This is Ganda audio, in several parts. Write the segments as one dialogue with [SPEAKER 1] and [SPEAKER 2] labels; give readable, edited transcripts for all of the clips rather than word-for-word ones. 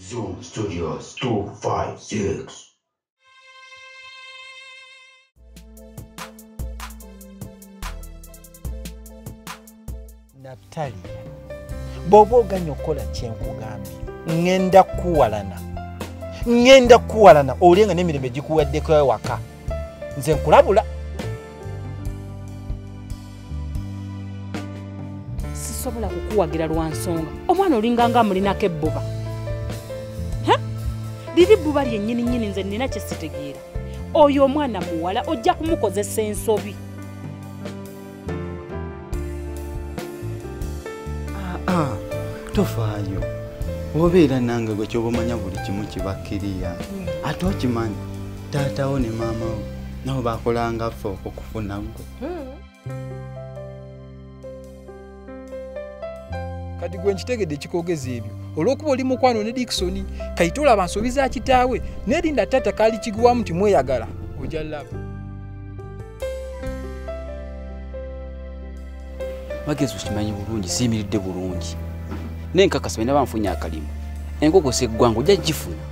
[SPEAKER 1] Zoom Studios 256.
[SPEAKER 2] Natalia, bw'oba oganya okukola kyenkugambye ŋŋenda kuwalana olyenga n'emirembe gikuwaddeko ewaka nze nkulabula.
[SPEAKER 3] Sisobola kukuwagira lwa nsonga omwana olinganga amulinako ebbuba. Liri bbuba lyennyini nze nina kye sitegeera. Oyo omwana muwala ojja kumukozesa ensobi.
[SPEAKER 4] Tofaayo obeera nange gwe kyoba omanya buli kimu kibakkiriya ate okimanyi taatawo ne maama wo nabo bakolanga ffe okukufuna gwe.
[SPEAKER 5] Kati gwe nkitegedde ekikoogeza ebyo olw'okuba oli mukwano ne Dickson kayita olaba nsobi za kitaawe n'erinda taata kaali kiguwamu nti mweyagala ojja laba.
[SPEAKER 6] Magezi okimanyi bulungi siyimiridde bulungi nenkakasa bena banfunya akalimu enkoko seggwanga ojja gifuna.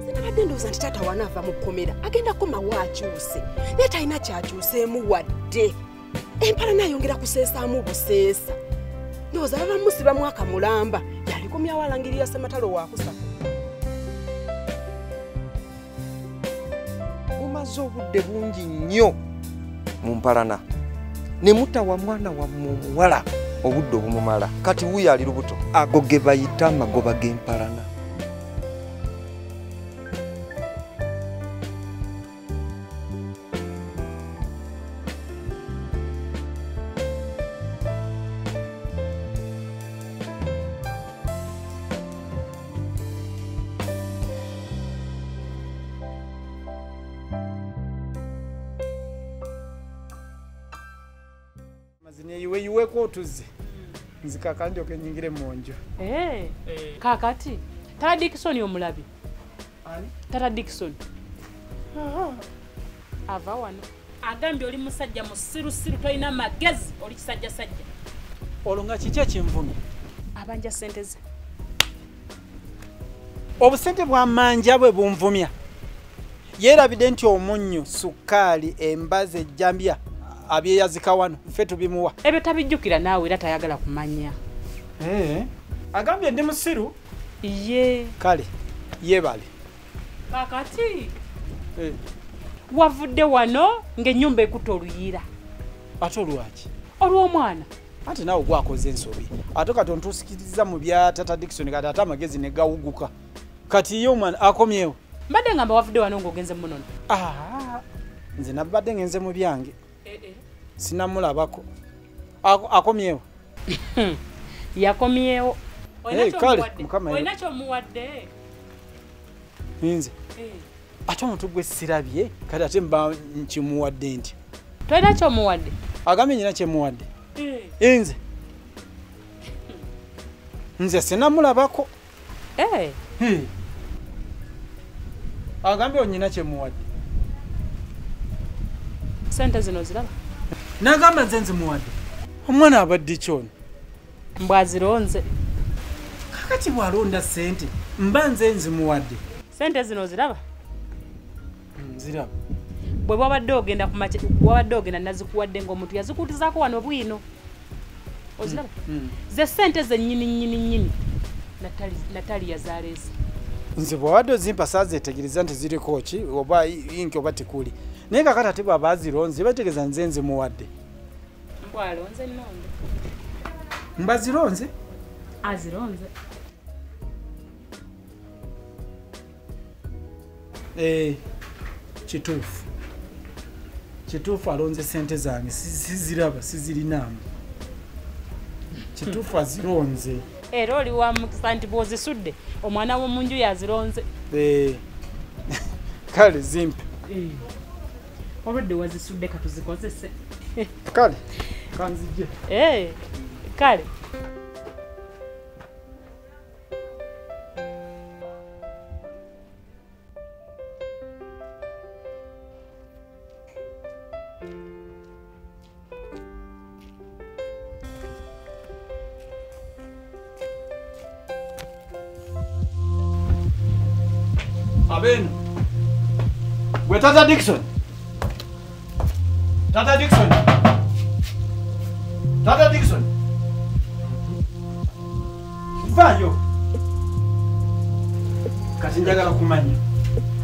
[SPEAKER 7] Sinabadde ndowooza nti taata wanaava mu kkomera agenda komawo akyuse naye talina kyakyuseemu wadde. Empala nayongera kuseesaamu buseesa. Ndowooza babamusibamu akamulamba yalikomyawo alangirira Ssematalo waakusatu.
[SPEAKER 8] Mumaze obudde bungi nnyo mu mpalana ne mutawa mwana wammwe omuwala obudde obumumala kati wuyo ali lubuto ago ge bayita amagoba g'empalana.
[SPEAKER 5] Yiweko otuze nzikaka ndyoke nyingire munjo.
[SPEAKER 3] Kakati tata Dickson omulabi tata Dickson ava wano agambye oli musajja musirusiru tolina magezi oli kisajjasajja.
[SPEAKER 2] Olwo nga kiki ekinvumye?
[SPEAKER 3] Abanja ssente ze.
[SPEAKER 2] Obusente bw'amanja bwe bunvumya. Yeerabidde nti omunnyo, sukkaali, embaze, ejjambya abyeyazika wano ffe tubimuwa.
[SPEAKER 3] Ebyo tabijjukira naawe era tayagala kumanya.
[SPEAKER 2] Agambye ndi musiru.
[SPEAKER 3] Ye
[SPEAKER 2] kale yebale.
[SPEAKER 3] Kakati wavudde wano ng'ennyumba ekuta oluyira.
[SPEAKER 2] Ate olwaki?
[SPEAKER 3] Olw'omwana.
[SPEAKER 2] Ate naawe gwakoze ensobi ate kati ontuusikiriza mu bya tata Dickson kati ate amagezi ne gawuguka kati ye omwana akomyewo.
[SPEAKER 3] Mbadde ngamba wavudde wano ng'ogenze munono.
[SPEAKER 2] Nze nabadde ngenze mu byange sinamulabako akomyewo.
[SPEAKER 3] Yakomyewo.
[SPEAKER 2] Olina
[SPEAKER 3] ky'omuwadde?
[SPEAKER 2] Nze ate omuntu gwe sirabye kati ate mba nkimuwadde nti.
[SPEAKER 3] Tolina ky'omuwadde?
[SPEAKER 2] Agambye nyina kyemuwadde. Nze sinamulabako. Agambye onyina kyemuwadde.
[SPEAKER 3] Sente zino ziraba?
[SPEAKER 2] Nagamba nze nzimuwadde. Omwana abadde kyona.
[SPEAKER 3] Mbwazironze.
[SPEAKER 2] Kakati bwalonda sente mba nze nzimuwadde.
[SPEAKER 3] Sente zino ziraba?
[SPEAKER 2] Ziraba.
[SPEAKER 3] Bwe wabadde ogenda ku make wabadde ogenda nazikuwadde ng'omuntu yazikuutizaako wano bwino. Oziraba? Ze sente ze nnyini Natalia zaleese.
[SPEAKER 2] Nze bw'obadde ozimpa saazeetegereza nti ziriko ki oba inki oba tekuli. Naye kakati ate bw'aba azironze bategeeza nze nzimuwadde.
[SPEAKER 3] Mbwalonze nnondo.
[SPEAKER 2] Mbazironze?
[SPEAKER 3] Azironze.
[SPEAKER 2] Kituufu alonze sente zange siziraba sizirinaamu. Kituufu azironze.
[SPEAKER 3] Era oli wa mukisa nti bw'ozisudde omwana w'omu nju yazironze.
[SPEAKER 2] Kale zimpe.
[SPEAKER 3] Olwedde wazisudde katuzikozese.
[SPEAKER 2] Kale kanzije.
[SPEAKER 3] Kale.
[SPEAKER 2] Abeno. Gwe Tata Dickson. Tata Dickson. Tata Dickson. Vayo. Kati njagala kumanya.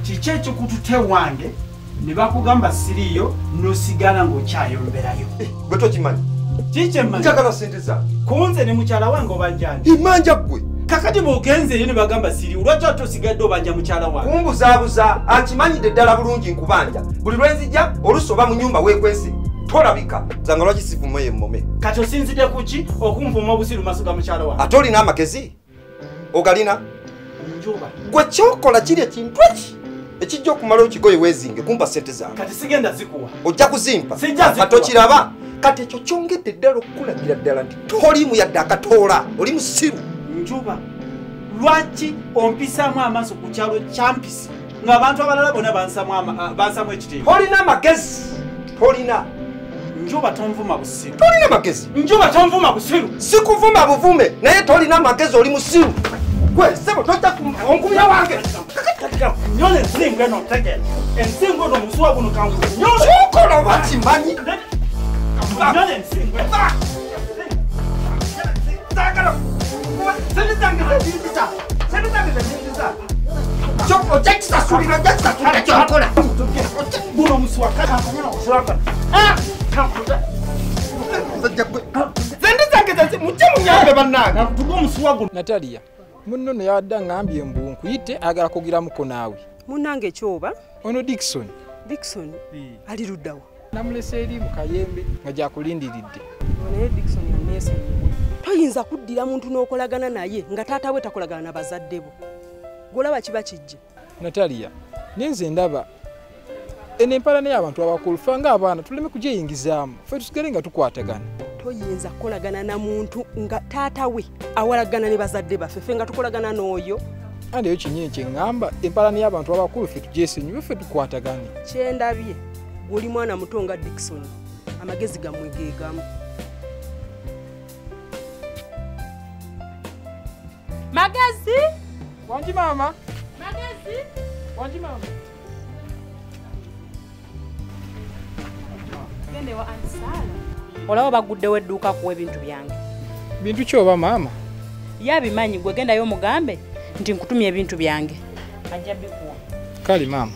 [SPEAKER 2] Kiki ekikututte wange ne bakugamba siriyo nosigala ng'okyayomberayo.
[SPEAKER 8] Gwe tokimanyi.
[SPEAKER 2] Kiki emmanyi?
[SPEAKER 8] Njagala ssente zange.
[SPEAKER 2] Kunze ne mukyala wange obanjani.
[SPEAKER 8] Imanja ggwe.
[SPEAKER 2] Kakati bw'ogenzeeyo ne bagamba siriyo lwaki ate osigadde obanja mukyala wange?
[SPEAKER 8] Kumbuzaabuza akimanyidde ddala bulungi nkubanja. Buli lwe nzija oluusi oba mu nnyumba weekwense. Tolabika. Zanga lwaki sivumeyo emmome.
[SPEAKER 2] Kati osinzidde ku ki okunvuma obusiru maaso ga mukyala wange?
[SPEAKER 8] Ate olina amagezi? Ogalina?
[SPEAKER 2] Njuba.
[SPEAKER 8] Gwe kyokola kiri ekintu eki ekijja okumala okigoye weezinge kumpa ssente zange.
[SPEAKER 2] Kati sigenda zikuwa.
[SPEAKER 8] Ojja kuzimpa.
[SPEAKER 2] Sijja zikuwa.
[SPEAKER 8] Kati okiraba. Kati ekyo kyongedde ddala okukulagira ddala nti toliimu yadde akatoola oli musiru.
[SPEAKER 2] Njuba. Lwaki ompisaamu amaaso ku kyalo kyampisi ng'abantu abalala bonna bansamu ekitiibwa?
[SPEAKER 8] Tolina magezi. Tolina.
[SPEAKER 2] Njuba tonvuma busiru.
[SPEAKER 8] Tolina magezi.
[SPEAKER 2] Njuba tonvuma busiru.
[SPEAKER 8] Sikuvuma buvume naye tolina magezi oli musiru. Gwe sebo tojja onkubira wange.
[SPEAKER 2] Nyole ensingo eno otegere. Ensingo eno musuwa guno kanguze. Nyole.
[SPEAKER 8] Kyokola oba kimanyi.
[SPEAKER 2] Nyole ensingo eno. Buno musuwa kaka kanyana osulaka.
[SPEAKER 5] Natalia, munno ne yadda ngambye mbu nkuyite agala kugiramuko naawe.
[SPEAKER 7] Munnange kyoba?
[SPEAKER 5] Ono Dickson.
[SPEAKER 7] Dickson ali luddawa?
[SPEAKER 5] Namulese eri mu kayembe nga gyakulindiridde.
[SPEAKER 7] Naye Dickson yaneesonyiwa. Toyinza kuddira muntu n'okolagana naye nga taata we takolagana na bazadde bo. Golaba kiba kijje.
[SPEAKER 5] Natalia, nenze ndaba eno empalana y'abantu abakulu ffe ng'abaana tuleme kugyeyingizaamu ffe tusigale nga tukwatagana.
[SPEAKER 7] Toyinza kukolagana na muntu nga taata we awalagana ne bazadde baffe ffe nga tukolagana n'oyo.
[SPEAKER 5] Andi eyo kinyini kye ŋŋamba empalana y'abantu abakulu ffe tugyesenyiwe ffe tukwatagane.
[SPEAKER 7] Kyendabye guli mwana muto nga Dickson amagezi gammwe ge gamu.
[SPEAKER 3] Magezi?
[SPEAKER 5] Wangi mama?
[SPEAKER 3] Magezi?
[SPEAKER 5] Wangi mama?
[SPEAKER 3] Gende wa ansala. Olaba baguddewo edduuka kuwa ebintu byange.
[SPEAKER 5] Bintu ki oba maama?
[SPEAKER 3] Yabimanyi gwe gendayo omugambe nti nkutumye ebintu byange. Ajja bikuwa.
[SPEAKER 5] Kale maama.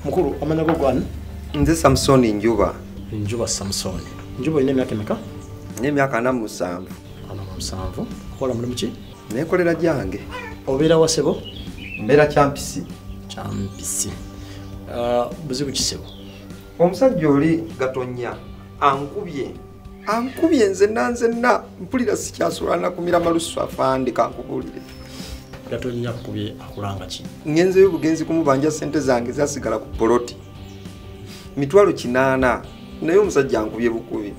[SPEAKER 9] Mukuru, amanya go gwani?
[SPEAKER 8] Nze Samsoni Njuba.
[SPEAKER 9] Njuba Samsoni. Njuba ine myaka emeka?
[SPEAKER 8] N'emyaka 47.
[SPEAKER 9] Ana 7. Kola mulimu ki?
[SPEAKER 8] Nekolera jange.
[SPEAKER 9] Obeera wasebo?
[SPEAKER 8] Mbeera kyampisi.
[SPEAKER 9] Kyampisi. Buzibu kisebo.
[SPEAKER 8] Omusajja oli Gatonnya ankubye nzenna mpulira sikyasobola nakumira malusu afande kankubulire.
[SPEAKER 9] Gatonnya akubye akulanga ki?
[SPEAKER 8] Ngenzeyo obugenzi kumubanja ssente zange zasigala ku poloti. Mitwalo 8 naye omusajja ankubye bukubi.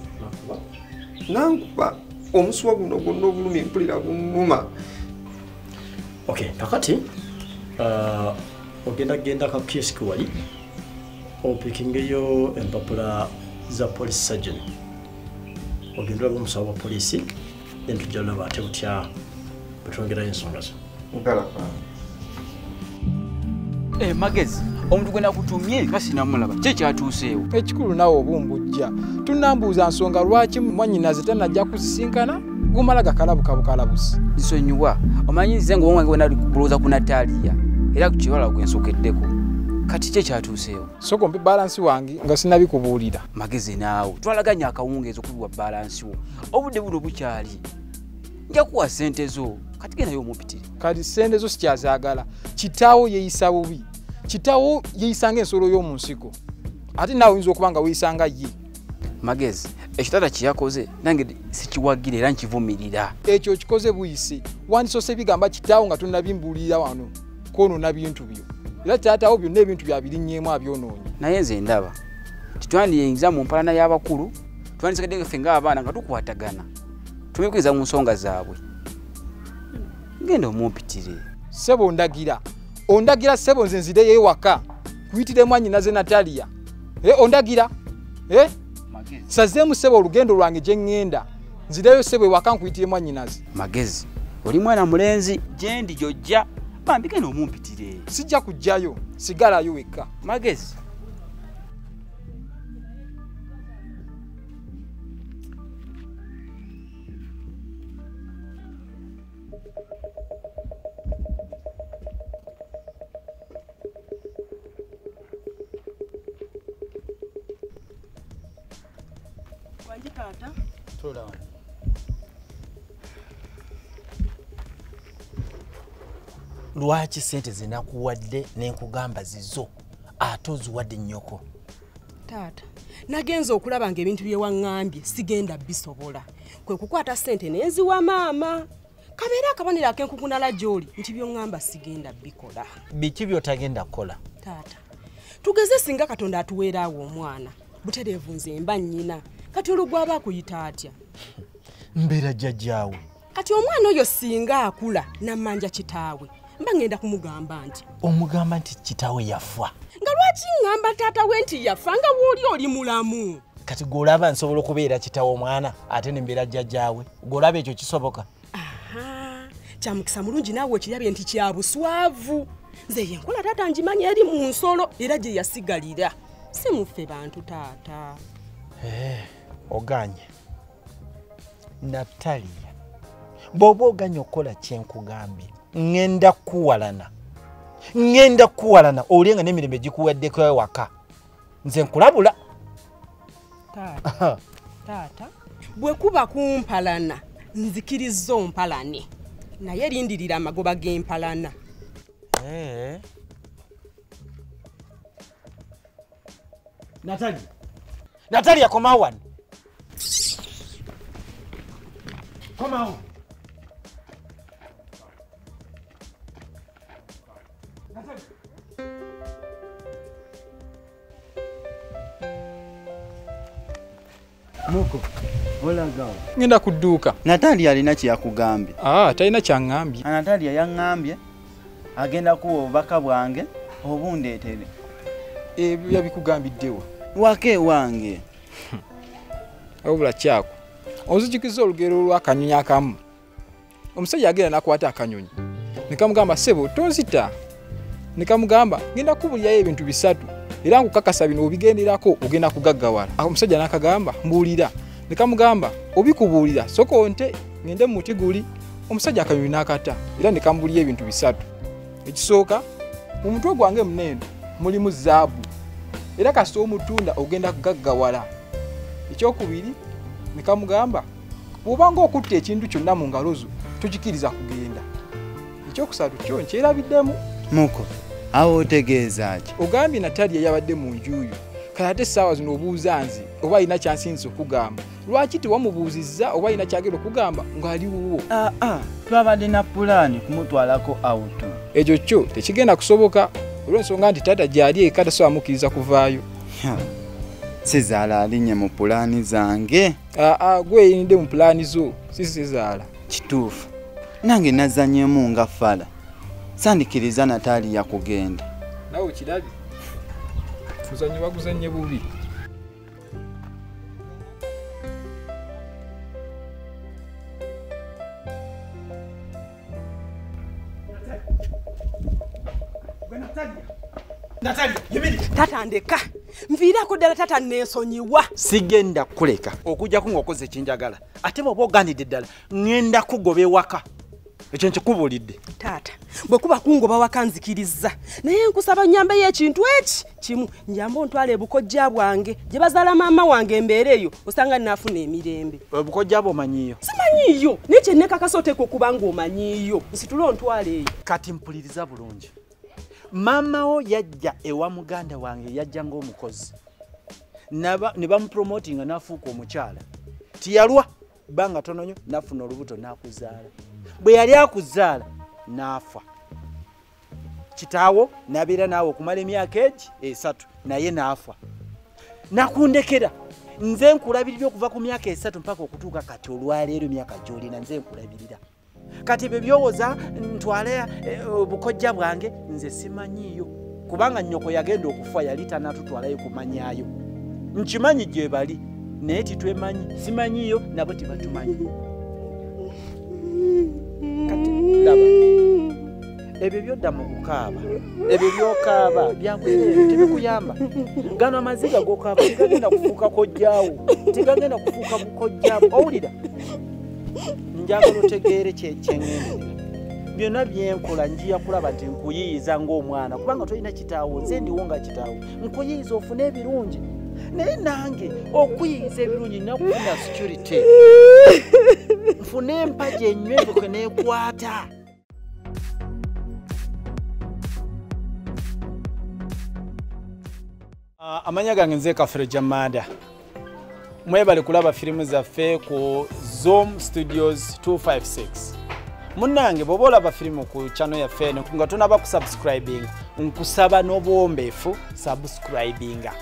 [SPEAKER 8] Nankuba omusuwa guno gwonna obulumi mpulira gunguma.
[SPEAKER 9] Okay, kakati ogenda ka kiosk wali opikingeyo empapula za police surgeon. Ogenda omusawo wa polisi entujja laba ate butya butwongera ensonga zo.
[SPEAKER 6] Magezi, omuntu gwe nakutumye nga sinamulaba kye kyatuuseewo.
[SPEAKER 5] Ekikulu naawe obumbujja tunambuuza nsonga lwaki mwannyinaze tanajja kusisinkana gumala gakalabuka bukalabusi.
[SPEAKER 6] Nsonyiwa omanyi nze ng'omwange bwe nali kulowooza ku Natalia era ku kiwala gwe nsokeddeko kati kye kyatuuseewo.
[SPEAKER 5] Soko mpe balansi wange nga sinabikubuulira.
[SPEAKER 6] Magezi naawe twalaganya akawungeezi okubiwa balansi wo obudde buno bukyali nja kuwa ssente zo kati gendayo omupitire.
[SPEAKER 5] Kati ssente zo sikyazaagala kitaawo yeeyisa bubi. Kitaawo yeeyisa ng'ensolo y'omu nsiko ate naawe oyinza okuba nga weeyisa nga ye.
[SPEAKER 6] Magezi ekitata kiyakoze nange sikiwagire era nkivumirira.
[SPEAKER 5] Ekyo kikoze buyisi wandisose bigamba kitaawo nga tonnabimbulira wano konoona bintu byo era taatawo byonna ebintu byabirinnyeemu abyonoonye.
[SPEAKER 6] Naye nze ndaba titwandiyinza mu mpalana y'abakulu twandisekedde ffe ng'abaana nga tukwatagana tumikiriza mu nsonga zaabwe. Ngenda omumpitire.
[SPEAKER 5] Sebo ondagira sebo nze nzireyo ewaka kuyitire mwannyinaze Natalia. Ondagira sazeemu sebo olugendo lwange gye ŋŋenda nzireyo sebo ewaka nkuyitire mwannyinaze.
[SPEAKER 6] Magezi oli mwana mulenzi gye ndi gy'ojja bambi genda omumpitire.
[SPEAKER 5] Sijja kujjayo sigalayo wekka.
[SPEAKER 6] Magezi
[SPEAKER 10] Lwaki sente zinakuwadde nenkugamba zizo ate oziwadde nnyoko?
[SPEAKER 7] Taata nagenza okulaba ng'ebintu bye waŋŋambye sigenda bisobola kwe kukwata sente nenziwa maama kabeera akabonero ak'enkukunala gy'oli nti by'oŋŋamba sigenda bikola.
[SPEAKER 10] Biki by'otagenda kukola?
[SPEAKER 7] Taata tugeze singa Katonda atuweera awo omwana butereevu nze mba nnyina kati olugwaba akuyita atya?
[SPEAKER 10] Mbeera jjajjaawe.
[SPEAKER 7] Kati omwana oyo singa akula nammanja kitaawe mba ngenda kumugamba nti
[SPEAKER 10] omugamba nti kitaawe yafa.
[SPEAKER 7] Nga lwaki ŋŋamba taata we nti yafa nga w'oli oli mulamu?
[SPEAKER 10] Kati gw'olaba nsobola okubeera kitaawe omwana ate ne mbeera jjajjaawe gw'olaba ekyo kisoboka?
[SPEAKER 7] Kyamukisa mulungi naawe okirabye nti kya buswavu. Nze yenkola taata ngimanyi eri mu nsolo era gye yasigalira si muffe bantu taata.
[SPEAKER 10] Oganye Natalia bw'oba oganye okukola kyenkugambye ŋŋenda kuwalana olyenga n'emirembe gikuweddeko ewaka nze nkulabula.
[SPEAKER 7] Taata bwe kuba kumpalana nzikiriza ompalane naye lindirira amagoba g'empalana.
[SPEAKER 10] Natalia komawo wano. Komawo.
[SPEAKER 4] Muko olagawo
[SPEAKER 5] Ngenda ku dduuka.
[SPEAKER 4] Natalia alina kyeyakugambye.
[SPEAKER 5] Talina kyaŋŋambye.
[SPEAKER 4] Natalia yaŋŋambye agenda kuwa obubaka bwange obundeetere.
[SPEAKER 5] Ebyo yabikugambiddewa?
[SPEAKER 4] Waka ewange.
[SPEAKER 5] Obula kyako onzijukiza olugero lw'akanyonyi akamu. Omusajja agenda nakwata akanyonyi nekamugamba sebo tonzita, nekamugamba ngenda kubulyayo ebintu bisatu era nkukakasa bino obigenderako ogenda kugaggawala. Omusajja nakagamba mbuulira, nekamugamba obikubuulira soko nte ngende mu muti guli. Omusajja akanyonyi nakata era nekambulya ebintu bisatu. Ekisooka mu mutwe gwange munene mulimu zaabu era kasita omutunda ogenda kugaggawala. Ekyokubiri nekamugamba bw'obanga okutta ekintu kyonna mu ngalo zo tokikiriza kugenda. Ekyokusatu kyo nkyerabiddemu.
[SPEAKER 4] Muko awo otegeeza ki?
[SPEAKER 5] Ogambye Natalia yabadde mu njuuyo kale ate essaawa zino obuuza nze oba alina kyansinza okugamba. Lwaki tewamubuuzizza oba alina kyagenda okugamba ng'ali wuwo?
[SPEAKER 4] Twabadde na pulaani kumutwalako awutu.
[SPEAKER 5] Ekyo kyo tekigenda kusoboka olw'ensonga nti taata gy'ali eka tasobola mukkiriza kuvaayo.
[SPEAKER 4] Sizaala alinye mu pulaani zange.
[SPEAKER 5] Gwe yeyinde mu pulaani zo si Sizaala.
[SPEAKER 4] Kituufu nange nazannyemu nga fala sandikiriza Natalia kugenda.
[SPEAKER 5] Nawe kirabye kuzannya baguzannye bubi.
[SPEAKER 10] Natalia yimini.
[SPEAKER 7] Taata ndeka nviirako ddala taata neesonyiwa.
[SPEAKER 10] Sigenda kuleka okujjako ng'okoze kinjagala ate bw'oba oganidde ddala ŋŋenda kugoba ewaka. Ekyo nkikubuulidde.
[SPEAKER 7] Taata bwe kuba kungoba waka nzikiriza naye nkusaba nyambe y'ekintu eki kimu njamba ontwala ebukojja bwange gye bazaala maama wange embeera eyo osanga nnaafuna emirembe.
[SPEAKER 10] Obukojja bwo omanyiiyo?
[SPEAKER 7] Simanyiiyo naye kye nnekakasa oteeka okuba ng'omanyiiyo nsitule ontwala eyo.
[SPEAKER 10] Kati mpuliriza bulungi. Maama wo yajja ewa muganda wange yajja ng'omukozi
[SPEAKER 2] ne bamupromotinga n'afuuka omukyala tiyalwa bbanga tono nnyo n'afuna olubuto n'akuzaala bwe yali akuzaala n'afa kitaawo n'abeera naawe okumala emyaka egi 3 naye n'afa nakundekera nze nkulabirira okuva ku myaka 3 mpaka okutuuka kati olwaleero emyaka gy'olina nze nkulabirira kati bwe byowoza ntwale obukojja bwange nze simanyiiyo kubanga nnyoko yagenda okufa yali tanaatutwalayo kumanyaayo nkimanyi gye bali naye titwemanyi simanyiiyo nabo tibatumanyi kati laba ebyo byodda mu kukaaba ebyo byokaaba byakuleero tebikuyamba gano amaziga gokaaba tigagenda kufuuka kojjaawo tigagenda kufuuka bukojjaawo owulira njagala otegeere kyengenderera byonna byenkola njiya kulaba nti nkuyiyiza ng'omwana kubanga tolina kitaawo nze ndiwo nga kitaawo nkuyiyiza ofune ebirungi naye nange okuyiyiza ebirungi nakufuna security nfune empaji enywevu kwe neekwata amanya gange nze Kafere Jamada mwebale kulaba firimu zaffe ku Zoom Studios 256 munnange bw'oba olaba firimu ku channel yaffe eno nga tonaba kusubscribing nkusaba n'obuwombeefu subscribinga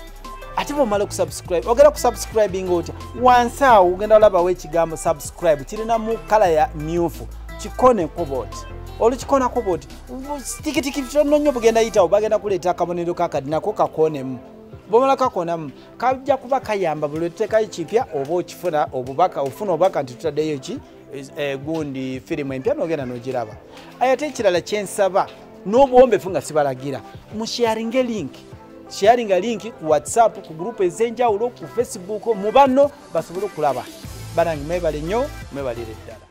[SPEAKER 2] ate bw'omala okusubscribe ogenda kusubscribinga otya wansi awo ogenda olabawo ekigambo subscribe kirina mu kala ya myufu kikoneko bwoti olukikonako bwoti tikitiki tono nnyo bugenda yitawo bagenda kuleeta akabonero kakadi nako kakonemu bw'omala kakonamu kajja kuba kayamba buli lwetuteekayo kipya oba okifuna obubaka ofuna obubaka nti tutaddeyo ki gundi firimu empya n'ogenda n'ogiraba ate ekirala kyensaba n'obuwombeefu nga sibalagira musharinge link sharinga link ku WhatsApp ku group ez'enjawulo ku Facebook mu banno basobole okulaba banange mwebale nnyo mwebalire ddala